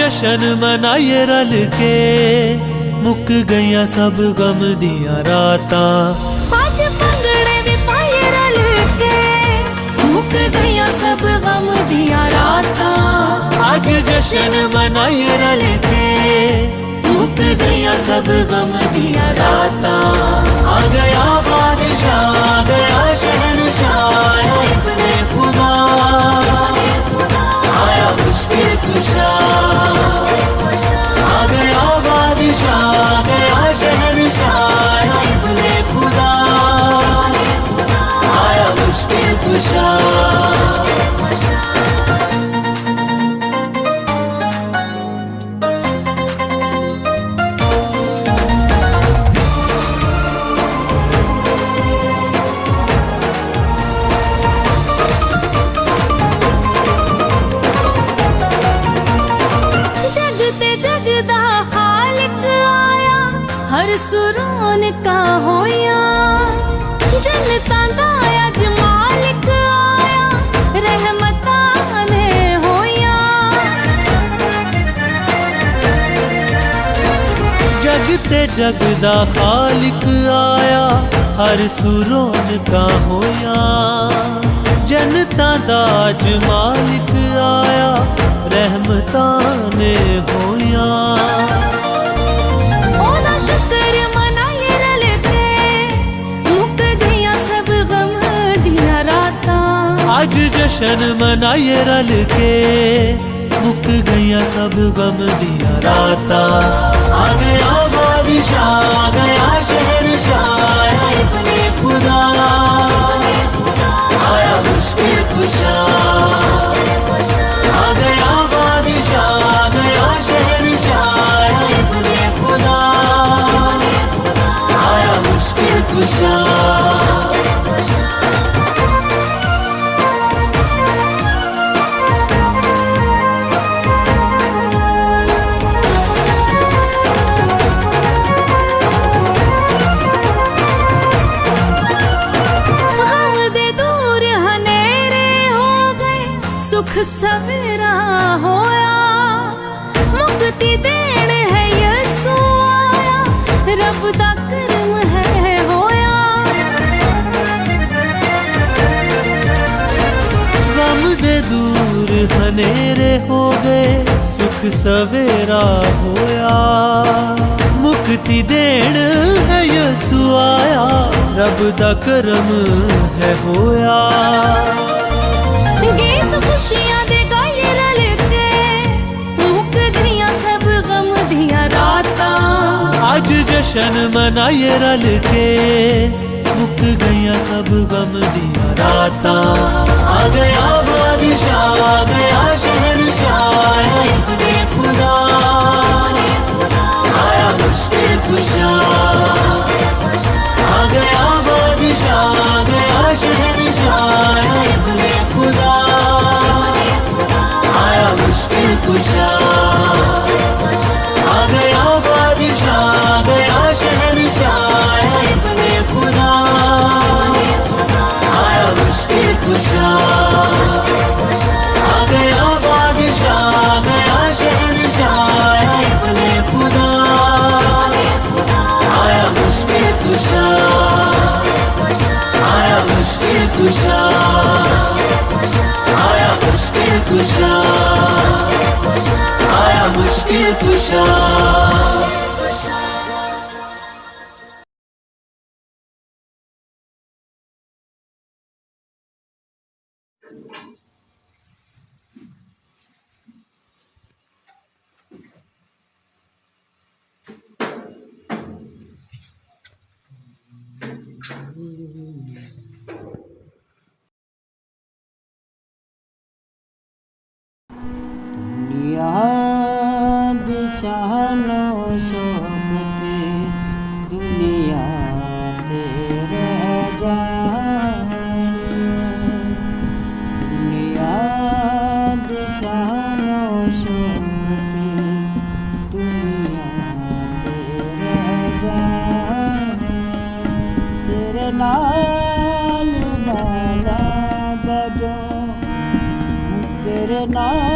जशन मनाइए रल के, मुक गईया सब गम दिया रातां। आज भंगड़े भी पाए रल के, मुक गईया सब गम दिया रातां। आज जशन मनाइए रल के, मुक गईया सब गम दिया रातां। आ गया बादशाह, आ गया शहंशाह, आया इब्ने खुदा, आया मुश्किल कुशा। आ गया बादशाह, आ गया शहंशाह, आया इब्ने खुदा, आया मुश्किल कुशा। जगदा खालिक आया, हर सुरोन का होया। जनता दा अज मालिक आया, रहमतां ने होया। जगते जगदा खालिक आया, हर सुरोन का होया। जनता दा अज मालिक आया, रहमतां ने होया। ओदा शुक्र मनाइए रल के, मुक गईया सब गम दिया रातां। आज जशन मनाइए रल के, मुक गईया सब गम दिया रातां। आ गया बादशाह, आ गया शहंशाह, आया इब्ने खुदा, आया मुश्किल कुशा। आ गया बादशाह, आ गया शहंशाह, आया इब्ने खुदा, आया मुश्किल कुशा। सुख सवेरा होया, मुक्ति देण है यसू आया, रब दा करम है होया। गम दे दूर हनेरे हो गए, सुख सवेरा होया। मुक्ति देण है यसू आया, रब दा करम है होया। गीत खुशियां दे गाए रल के, मुक गईया सब गम दिया रातां। आज जशन मनाइए रल के, मुक गईया सब गम दिया रातां। आ गया बादशाह, आ गया शहंशाह, आया इब्ने खुदा, आया मुश्किल कुशा। आ गया बादशाह, आ गया शहंशाह, आया इब्ने खुदा, आया मुश्किल कुशा। आ गया बादशाह, आ गया शहंशाह, आया इब्ने खुदा, आया मुश्किल कुशा। आ गया बादशाह, आ गया शहंशाह, आया इब्ने खुदा, आया मुश्किल कुशा, आया मुश्किल कुशा, आया मुश्किल कुशा, आया मुश्किल कुशा। याद शानो शौकत दुनिया ते रह जाए, नाल